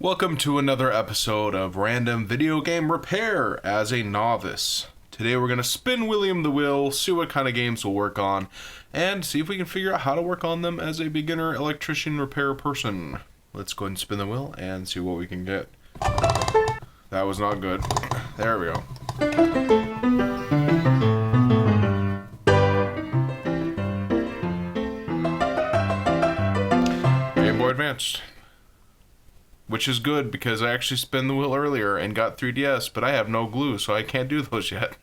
Welcome to another episode of Random Video Game Repair as a novice. Today we're going to spin William the Wheel, see what kind of games we'll work on, and see if we can figure out how to work on them as a beginner electrician repair person. Let's go ahead and spin the wheel and see what we can get. That was not good. There we go. Game Boy Advanced. Which is good because I actually spun the wheel earlier and got 3DS, but I have no glue, so I can't do those yet.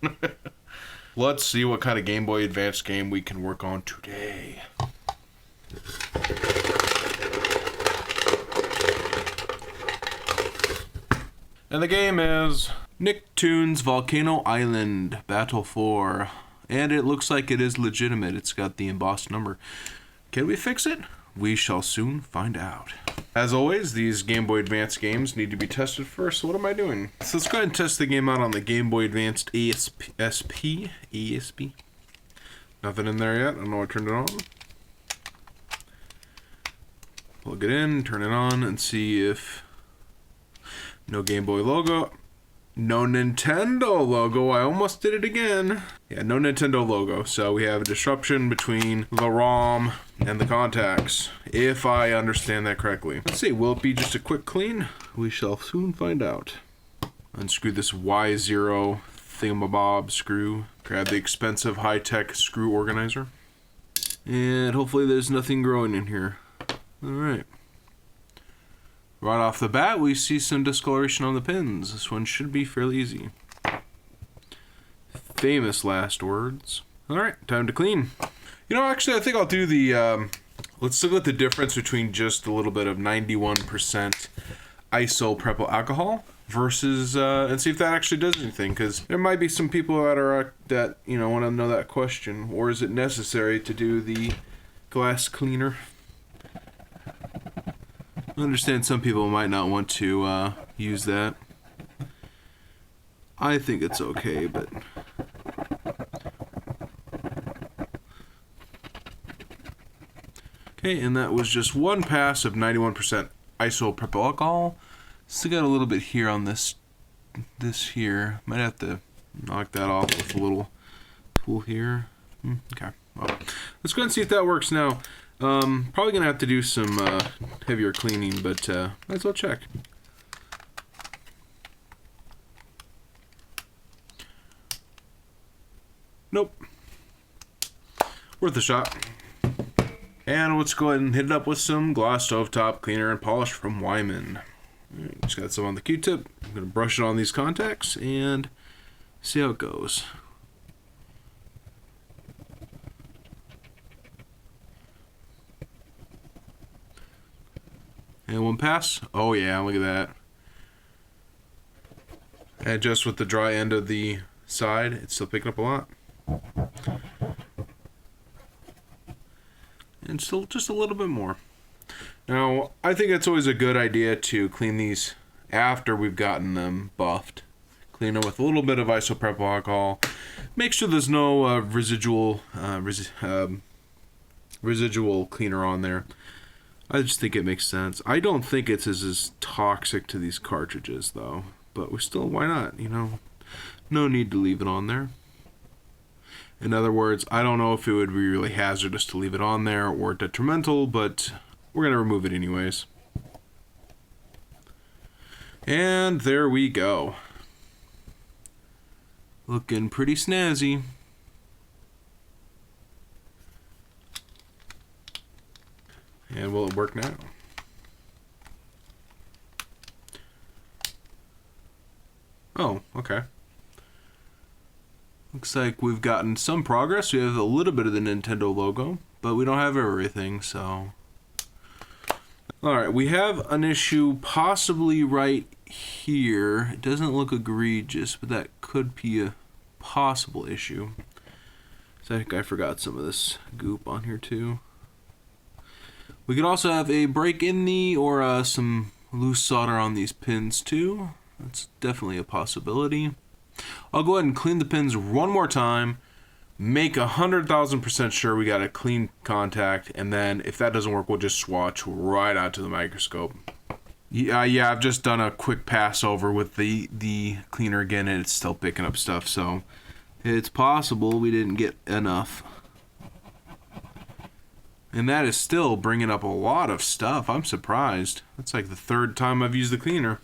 Let's see what kind of Game Boy Advance game we can work on today. And the game is Nicktoons Volcano Island Battle 4. And it looks like it is legitimate. It's got the embossed number. Can we fix it? We shall soon find out. As always, these Game Boy Advance games need to be tested first, so what am I doing? So let's go ahead and test the game out on the Game Boy Advanced ESP. Nothing in there yet. I don't know. I turned it on. Plug it in, turn it on, and see if... No Game Boy logo. No Nintendo logo. I almost did it again. Yeah, no Nintendo logo. So we have a disruption between the ROM and the contacts, if I understand that correctly. Let's see, will it be just a quick clean? We shall soon find out. Unscrew this Y0 thingamabob screw. Grab the expensive high-tech screw organizer. And hopefully there's nothing growing in here. Alright. Right off the bat, we see some discoloration on the pins. This one should be fairly easy. Famous last words. Alright, time to clean. You know, actually, I think I'll do the, let's look at the difference between just a little bit of 91% isopropyl alcohol versus, and see if that actually does anything, because there might be some people that are, want to know that question. Or is it necessary to do the glass cleaner? I understand some people might not want to use that. I think it's okay, but... Okay, and that was just one pass of 91% isopropyl alcohol. Still got a little bit here on this here. Might have to knock that off with a little tool here. Okay, well, let's go ahead and see if that works now. Probably gonna have to do some heavier cleaning, but might as well check. Nope. Worth a shot. And let's go ahead and hit it up with some gloss stovetop cleaner and polish from Wyman. Right, just got some on the Q-tip. I'm gonna brush it on these contacts and see how it goes. And one pass. Oh yeah, look at that. And just with the dry end of the side, it's still picking up a lot. And still just a little bit more. Now, I think it's always a good idea to clean these after we've gotten them buffed. Clean them with a little bit of isopropyl alcohol. Make sure there's no residual cleaner on there. I just think it makes sense. I don't think it's as toxic to these cartridges, though. But we still, why not? You know, no need to leave it on there. In other words, I don't know if it would be really hazardous to leave it on there or detrimental, but we're going to remove it anyways. And there we go. Looking pretty snazzy. And will it work now? Oh, okay. Looks like we've gotten some progress. We have a little bit of the Nintendo logo, but we don't have everything, so... Alright, we have an issue possibly right here. It doesn't look egregious, but that could be a possible issue. So I think I forgot some of this goop on here too. We could also have a break in the, or some loose solder on these pins too. That's definitely a possibility. I'll go ahead and clean the pins one more time, make 100,000% sure we got a clean contact, and then if that doesn't work, we'll just swatch right out to the microscope. Yeah, I've just done a quick pass over with the cleaner again, and it's still picking up stuff, so it's possible we didn't get enough. And that is still bringing up a lot of stuff. I'm surprised. That's like the third time I've used the cleaner.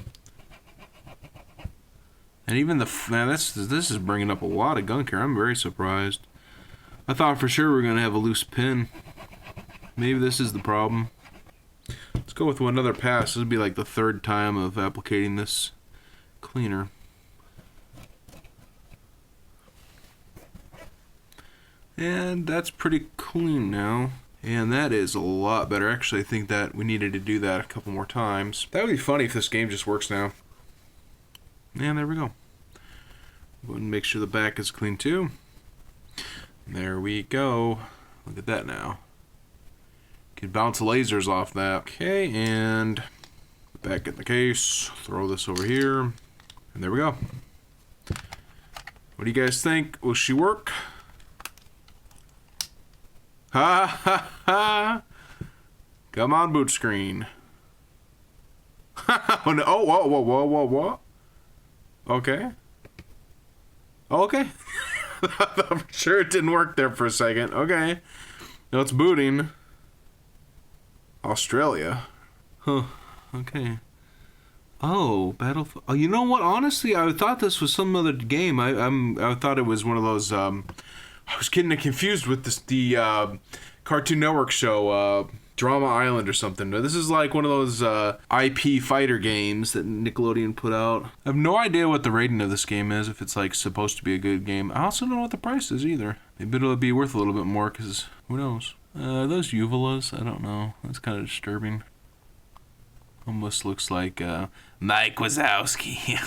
And even this is bringing up a lot of gunk here. I'm very surprised. I thought for sure we were going to have a loose pin. Maybe this is the problem. Let's go with another pass. This would be like the third time of applicating this cleaner. And that's pretty clean now. And that is a lot better. Actually, I think that we needed to do that a couple more times. That would be funny if this game just works now. And there we go. Go ahead and make sure the back is clean too. There we go. Look at that now. Could bounce lasers off that. Okay, and back in the case. Throw this over here. And there we go. What do you guys think? Will she work? Ha ha ha! Come on, boot screen. Oh, no. Oh, whoa, whoa, whoa, whoa, whoa. Okay. Okay. I'm sure it didn't work there for a second. Okay. Now it's booting. Australia. Huh. Okay. Oh, Battlefield. Oh, you know what? Honestly, I thought this was some other game. I thought it was one of those. I was getting confused with the Cartoon Network show, Drama Island or something. This is like one of those IP fighter games that Nickelodeon put out. I have no idea what the rating of this game is, if it's like supposed to be a good game. I also don't know what the price is either. Maybe it'll be worth a little bit more, because who knows? Are those uvulas? I don't know. That's kind of disturbing. Almost looks like Mike Wazowski.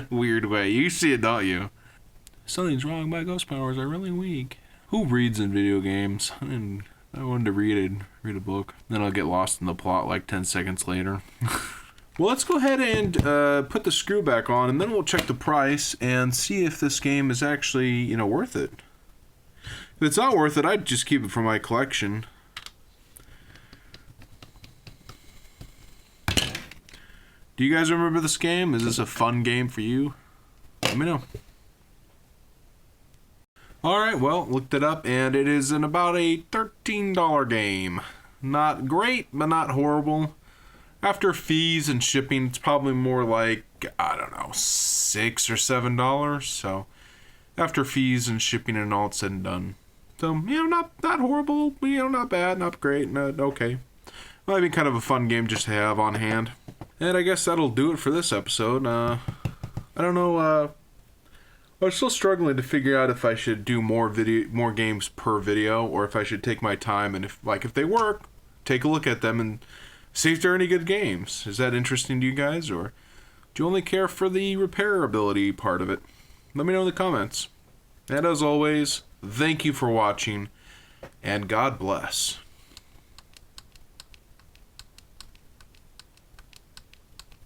Weird way. You see it, don't you? Something's wrong. My ghost powers are really weak. Who reads in video games? I wanted to read a book. Then I'll get lost in the plot like 10 seconds later. Well, let's go ahead and put the screw back on, and then we'll check the price and see if this game is actually, worth it. If it's not worth it, I'd just keep it for my collection. Do you guys remember this game? Is this a fun game for you? Let me know. Alright, well, looked it up, and it is in about a $13 game. Not great, but not horrible. After fees and shipping, it's probably more like, I don't know, $6 or $7. So, after fees and shipping and all it's said and done. So, not horrible, not bad, not great, not okay. Might be kind of a fun game just to have on hand. And I guess that'll do it for this episode. I don't know, I'm still struggling to figure out if I should do more games per video, or if I should take my time and if they work, take a look at them and see if they're any good games. Is that interesting to you guys, or do you only care for the repairability part of it? Let me know in the comments. And as always, thank you for watching, and God bless.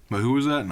But who was that? No.